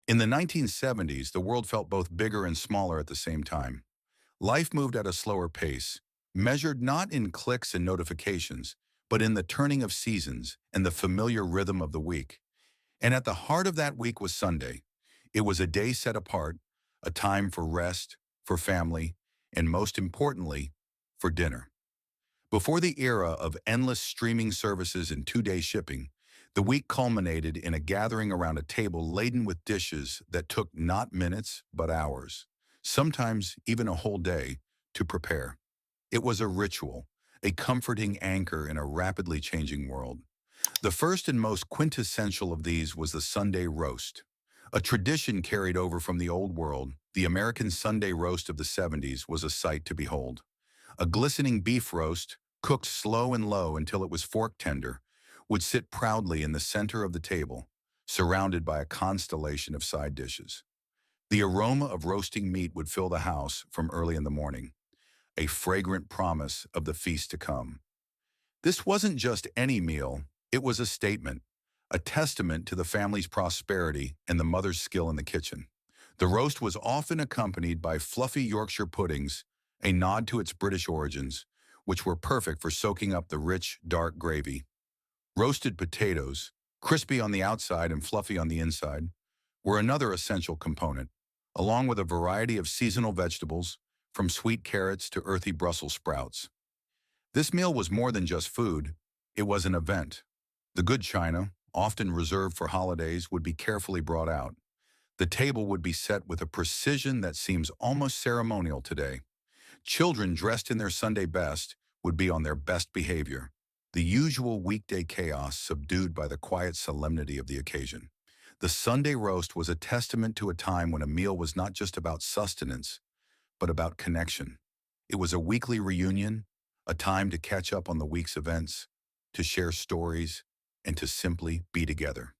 In the 1970s, the world felt both bigger and smaller at the same time. Life moved at a slower pace, measured not in clicks and notifications, but in the turning of seasons and the familiar rhythm of the week. And at the heart of that week was Sunday. It was a day set apart, a time for rest, for family, and most importantly, for dinner. Before the era of endless streaming services and two-day shipping, the week culminated in a gathering around a table laden with dishes that took not minutes, but hours, sometimes even a whole day, to prepare. It was a ritual, a comforting anchor in a rapidly changing world. The first and most quintessential of these was the Sunday roast. A tradition carried over from the old world, the American Sunday roast of the 70s was a sight to behold. A glistening beef roast, cooked slow and low until it was fork tender, would sit proudly in the center of the table, surrounded by a constellation of side dishes. The aroma of roasting meat would fill the house from early in the morning, a fragrant promise of the feast to come. This wasn't just any meal, it was a statement, a testament to the family's prosperity and the mother's skill in the kitchen. The roast was often accompanied by fluffy Yorkshire puddings, a nod to its British origins, which were perfect for soaking up the rich, dark gravy. Roasted potatoes, crispy on the outside and fluffy on the inside, were another essential component, along with a variety of seasonal vegetables, from sweet carrots to earthy Brussels sprouts. This meal was more than just food, it was an event. The good china, often reserved for holidays, would be carefully brought out. The table would be set with a precision that seems almost ceremonial today. Children dressed in their Sunday best would be on their best behavior, the usual weekday chaos subdued by the quiet solemnity of the occasion. The Sunday roast was a testament to a time when a meal was not just about sustenance, but about connection. It was a weekly reunion, a time to catch up on the week's events, to share stories, and to simply be together.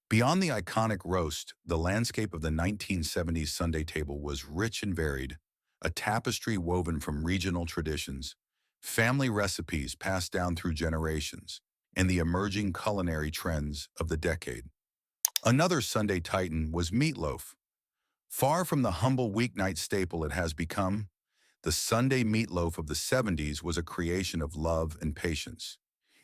Beyond the iconic roast, the landscape of the 1970s Sunday table was rich and varied, a tapestry woven from regional traditions, family recipes passed down through generations, and the emerging culinary trends of the decade. Another Sunday titan was meatloaf. Far from the humble weeknight staple it has become, the Sunday meatloaf of the 70s was a creation of love and patience.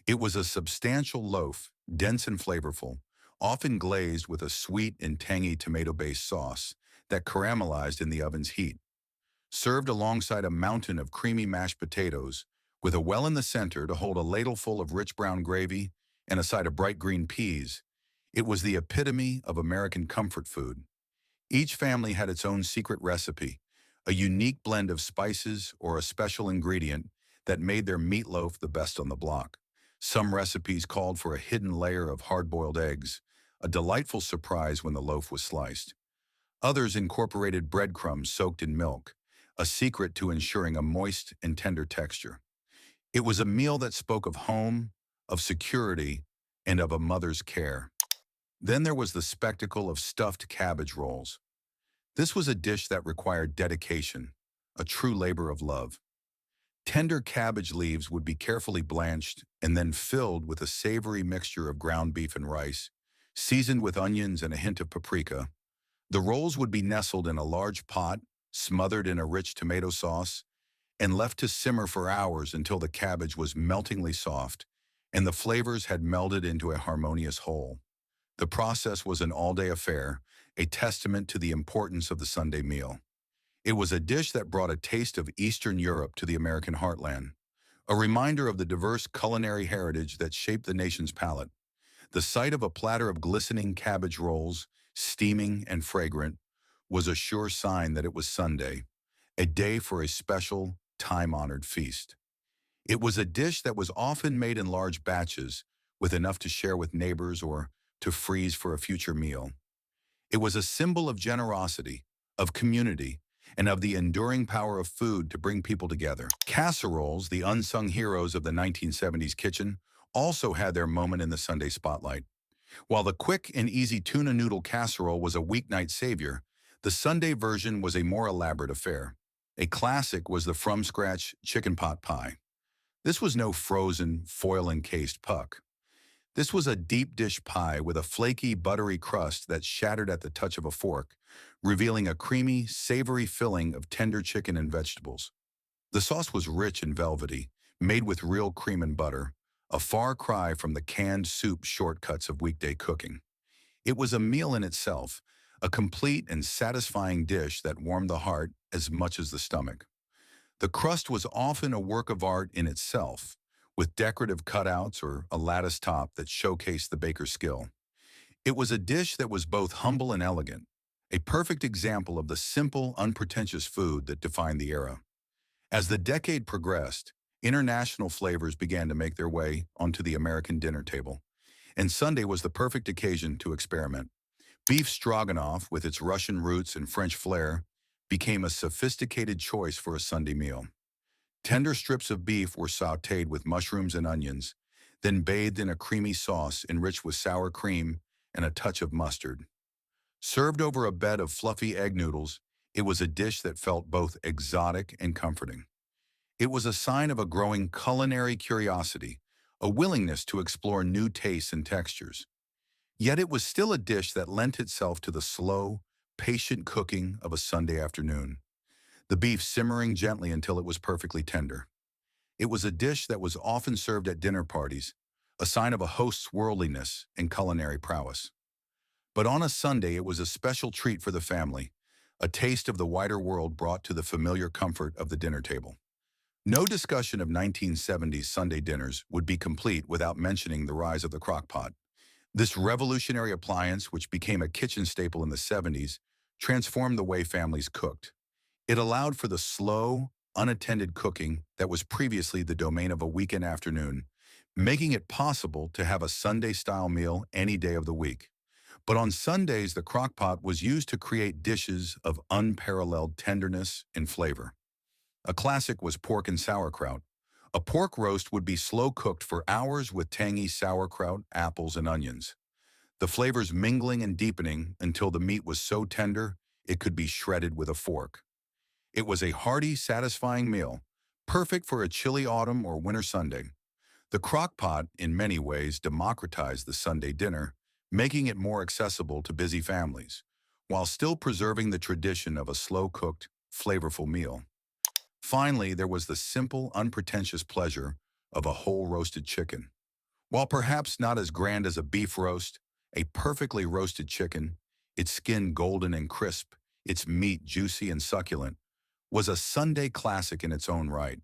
It was a substantial loaf, dense and flavorful, often glazed with a sweet and tangy tomato-based sauce that caramelized in the oven's heat. Served alongside a mountain of creamy mashed potatoes, with a well in the center to hold a ladleful of rich brown gravy and a side of bright green peas, it was the epitome of American comfort food. Each family had its own secret recipe, a unique blend of spices or a special ingredient that made their meatloaf the best on the block. Some recipes called for a hidden layer of hard-boiled eggs, a delightful surprise when the loaf was sliced. Others incorporated breadcrumbs soaked in milk, a secret to ensuring a moist and tender texture. It was a meal that spoke of home, of security, and of a mother's care. Then there was the spectacle of stuffed cabbage rolls. This was a dish that required dedication, a true labor of love. Tender cabbage leaves would be carefully blanched and then filled with a savory mixture of ground beef and rice, seasoned with onions and a hint of paprika. The rolls would be nestled in a large pot, smothered in a rich tomato sauce, and left to simmer for hours until the cabbage was meltingly soft and the flavors had melded into a harmonious whole. The process was an all-day affair, a testament to the importance of the Sunday meal. It was a dish that brought a taste of Eastern Europe to the American heartland, a reminder of the diverse culinary heritage that shaped the nation's palate. The sight of a platter of glistening cabbage rolls, steaming and fragrant, was a sure sign that it was Sunday, a day for a special, time-honored feast. It was a dish that was often made in large batches, with enough to share with neighbors or to freeze for a future meal. It was a symbol of generosity, of community, and of the enduring power of food to bring people together. Casseroles, the unsung heroes of the 1970s kitchen, also had their moment in the Sunday spotlight. While the quick and easy tuna noodle casserole was a weeknight savior, the Sunday version was a more elaborate affair. A classic was the from-scratch chicken pot pie. This was no frozen, foil-encased puck. This was a deep dish pie with a flaky, buttery crust that shattered at the touch of a fork, revealing a creamy, savory filling of tender chicken and vegetables. The sauce was rich and velvety, made with real cream and butter, a far cry from the canned soup shortcuts of weekday cooking. It was a meal in itself, a complete and satisfying dish that warmed the heart as much as the stomach. The crust was often a work of art in itself, with decorative cutouts or a lattice top that showcased the baker's skill. It was a dish that was both humble and elegant, a perfect example of the simple, unpretentious food that defined the era. As the decade progressed, international flavors began to make their way onto the American dinner table, and Sunday was the perfect occasion to experiment. Beef stroganoff, with its Russian roots and French flair, became a sophisticated choice for a Sunday meal. Tender strips of beef were sautéed with mushrooms and onions, then bathed in a creamy sauce enriched with sour cream and a touch of mustard. Served over a bed of fluffy egg noodles, it was a dish that felt both exotic and comforting. It was a sign of a growing culinary curiosity, a willingness to explore new tastes and textures. Yet it was still a dish that lent itself to the slow, patient cooking of a Sunday afternoon, the beef simmering gently until it was perfectly tender. It was a dish that was often served at dinner parties, a sign of a host's worldliness and culinary prowess. But on a Sunday, it was a special treat for the family, a taste of the wider world brought to the familiar comfort of the dinner table. No discussion of 1970s Sunday dinners would be complete without mentioning the rise of the crock-pot. This revolutionary appliance, which became a kitchen staple in the 70s, transformed the way families cooked. It allowed for the slow, unattended cooking that was previously the domain of a weekend afternoon, making it possible to have a Sunday-style meal any day of the week. But on Sundays, the crock-pot was used to create dishes of unparalleled tenderness and flavor. A classic was pork and sauerkraut. A pork roast would be slow-cooked for hours with tangy sauerkraut, apples, and onions, the flavors mingling and deepening until the meat was so tender it could be shredded with a fork. It was a hearty, satisfying meal, perfect for a chilly autumn or winter Sunday. The crock-pot, in many ways, democratized the Sunday dinner, making it more accessible to busy families, while still preserving the tradition of a slow-cooked, flavorful meal. Finally, there was the simple, unpretentious pleasure of a whole roasted chicken. While perhaps not as grand as a beef roast, a perfectly roasted chicken, its skin golden and crisp, its meat juicy and succulent, was a Sunday classic in its own right.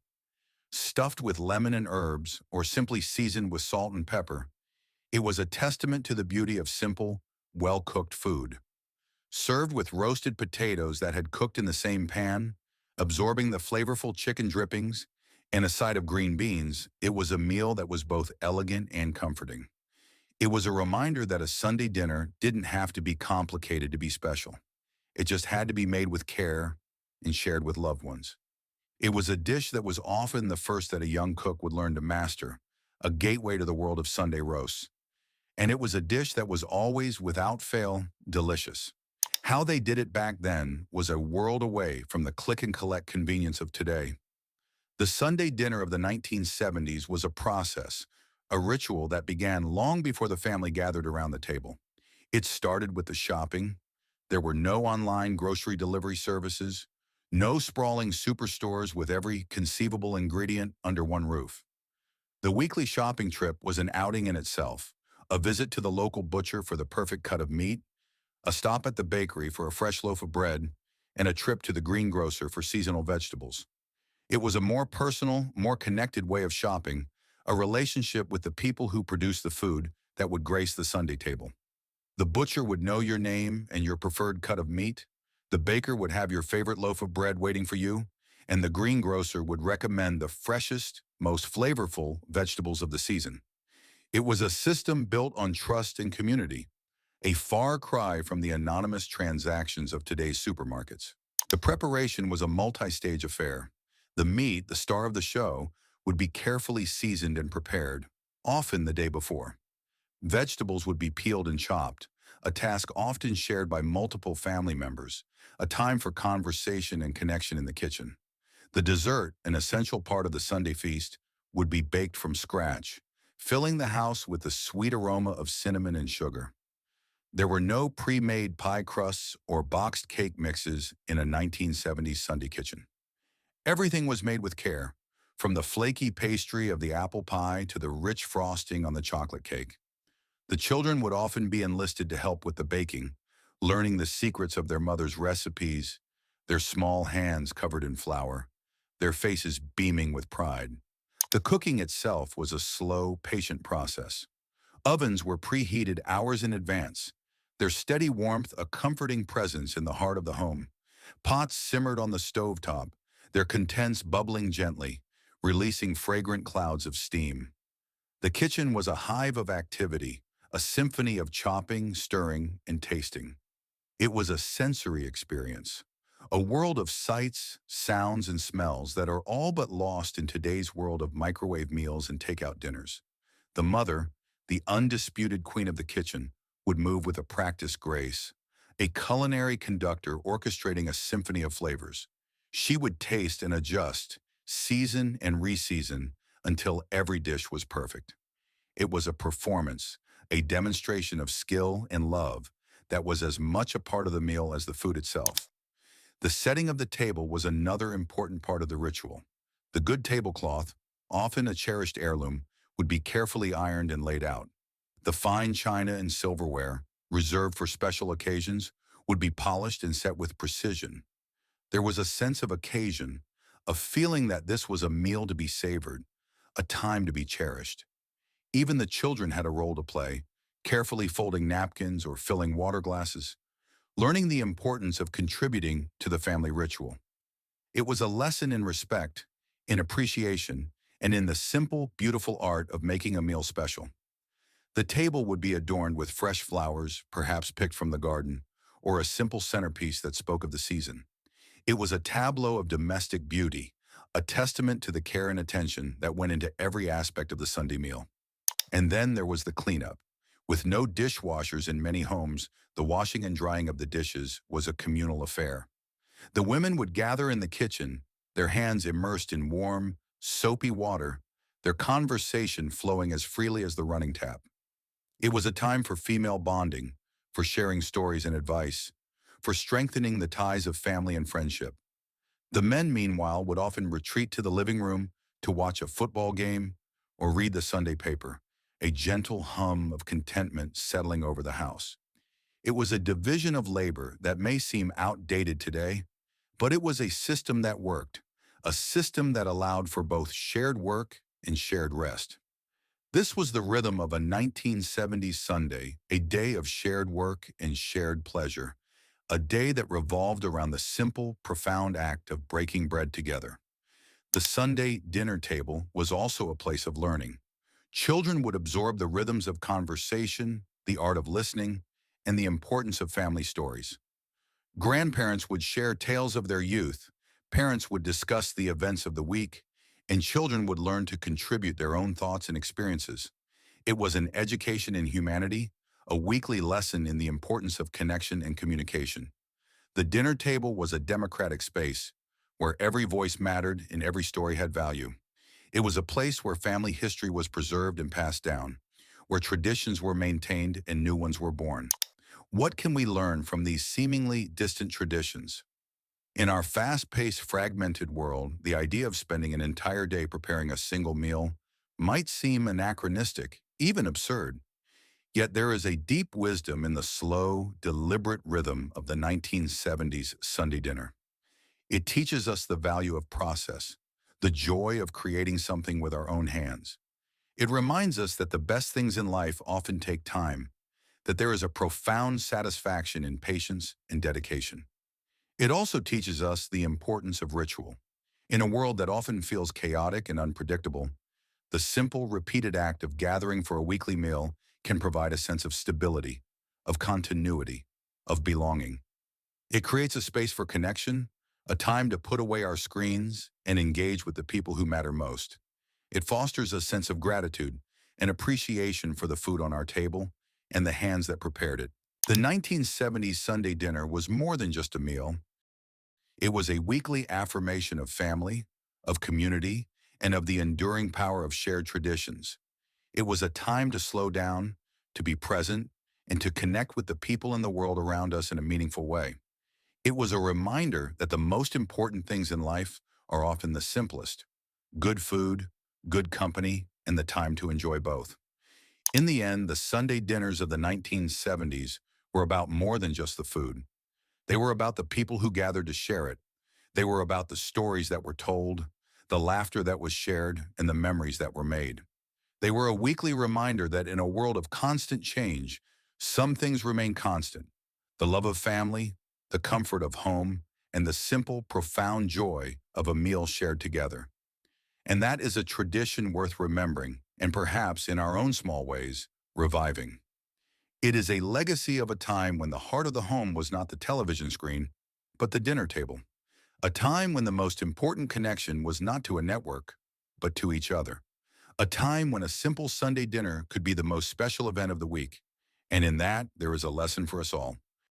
Stuffed with lemon and herbs, or simply seasoned with salt and pepper, it was a testament to the beauty of simple, well-cooked food. Served with roasted potatoes that had cooked in the same pan, absorbing the flavorful chicken drippings, and a side of green beans, it was a meal that was both elegant and comforting. It was a reminder that a Sunday dinner didn't have to be complicated to be special. It just had to be made with care and shared with loved ones. It was a dish that was often the first that a young cook would learn to master, a gateway to the world of Sunday roasts. And it was a dish that was always, without fail, delicious. How they did it back then was a world away from the click-and-collect convenience of today. The Sunday dinner of the 1970s was a process, a ritual that began long before the family gathered around the table. It started with the shopping. There were no online grocery delivery services, no sprawling superstores with every conceivable ingredient under one roof. The weekly shopping trip was an outing in itself, a visit to the local butcher for the perfect cut of meat, a stop at the bakery for a fresh loaf of bread, and a trip to the greengrocer for seasonal vegetables. It was a more personal, more connected way of shopping, a relationship with the people who produced the food that would grace the Sunday table. The butcher would know your name and your preferred cut of meat, the baker would have your favorite loaf of bread waiting for you, and the greengrocer would recommend the freshest, most flavorful vegetables of the season. It was a system built on trust and community, a far cry from the anonymous transactions of today's supermarkets. The preparation was a multi-stage affair. The meat, the star of the show, would be carefully seasoned and prepared, often the day before. Vegetables would be peeled and chopped, a task often shared by multiple family members, a time for conversation and connection in the kitchen. The dessert, an essential part of the Sunday feast, would be baked from scratch, filling the house with the sweet aroma of cinnamon and sugar. There were no pre-made pie crusts or boxed cake mixes in a 1970s Sunday kitchen. Everything was made with care, from the flaky pastry of the apple pie to the rich frosting on the chocolate cake. The children would often be enlisted to help with the baking, learning the secrets of their mother's recipes, their small hands covered in flour, their faces beaming with pride. The cooking itself was a slow, patient process. Ovens were preheated hours in advance, their steady warmth a comforting presence in the heart of the home. Pots simmered on the stovetop, their contents bubbling gently, releasing fragrant clouds of steam. The kitchen was a hive of activity, a symphony of chopping, stirring, and tasting. It was a sensory experience, a world of sights, sounds, and smells that are all but lost in today's world of microwave meals and takeout dinners. The mother, the undisputed queen of the kitchen, would move with a practiced grace, a culinary conductor orchestrating a symphony of flavors. She would taste and adjust, season and reseason until every dish was perfect. It was a performance, a demonstration of skill and love that was as much a part of the meal as the food itself. The setting of the table was another important part of the ritual. The good tablecloth, often a cherished heirloom, would be carefully ironed and laid out. The fine china and silverware, reserved for special occasions, would be polished and set with precision. There was a sense of occasion, a feeling that this was a meal to be savored, a time to be cherished. Even the children had a role to play, carefully folding napkins or filling water glasses, learning the importance of contributing to the family ritual. It was a lesson in respect, in appreciation, and in the simple, beautiful art of making a meal special. The table would be adorned with fresh flowers, perhaps picked from the garden, or a simple centerpiece that spoke of the season. It was a tableau of domestic beauty, a testament to the care and attention that went into every aspect of the Sunday meal. And then there was the cleanup. With no dishwashers in many homes, the washing and drying of the dishes was a communal affair. The women would gather in the kitchen, their hands immersed in warm, soapy water, their conversation flowing as freely as the running tap. It was a time for female bonding, for sharing stories and advice, for strengthening the ties of family and friendship. The men, meanwhile, would often retreat to the living room to watch a football game or read the Sunday paper, a gentle hum of contentment settling over the house. It was a division of labor that may seem outdated today, but it was a system that worked, a system that allowed for both shared work and shared rest. This was the rhythm of a 1970s Sunday, a day of shared work and shared pleasure, a day that revolved around the simple, profound act of breaking bread together. The Sunday dinner table was also a place of learning. Children would absorb the rhythms of conversation, the art of listening, and the importance of family stories. Grandparents would share tales of their youth, parents would discuss the events of the week, and children would learn to contribute their own thoughts and experiences. It was an education in humanity, a weekly lesson in the importance of connection and communication. The dinner table was a democratic space, where every voice mattered and every story had value. It was a place where family history was preserved and passed down, where traditions were maintained and new ones were born. What can we learn from these seemingly distant traditions? In our fast-paced, fragmented world, the idea of spending an entire day preparing a single meal might seem anachronistic, even absurd. Yet there is a deep wisdom in the slow, deliberate rhythm of the 1970s Sunday dinner. It teaches us the value of process, the joy of creating something with our own hands. It reminds us that the best things in life often take time, that there is a profound satisfaction in patience and dedication. It also teaches us the importance of ritual. In a world that often feels chaotic and unpredictable, the simple, repeated act of gathering for a weekly meal can provide a sense of stability, of continuity, of belonging. It creates a space for connection, a time to put away our screens and engage with the people who matter most. It fosters a sense of gratitude and appreciation for the food on our table and the hands that prepared it. The 1970s Sunday dinner was more than just a meal. It was a weekly affirmation of family, of community, and of the enduring power of shared traditions. It was a time to slow down, to be present, and to connect with the people in the world around us in a meaningful way. It was a reminder that the most important things in life are often the simplest: good food, good company, and the time to enjoy both. In the end, the Sunday dinners of the 1970s were about more than just the food. They were about the people who gathered to share it. They were about the stories that were told, the laughter that was shared, and the memories that were made. They were a weekly reminder that in a world of constant change, some things remain constant: the love of family, the comfort of home, and the simple, profound joy of a meal shared together. And that is a tradition worth remembering, and perhaps, in our own small ways, reviving. It is a legacy of a time when the heart of the home was not the television screen, but the dinner table. A time when the most important connection was not to a network, but to each other. A time when a simple Sunday dinner could be the most special event of the week. And in that, there is a lesson for us all.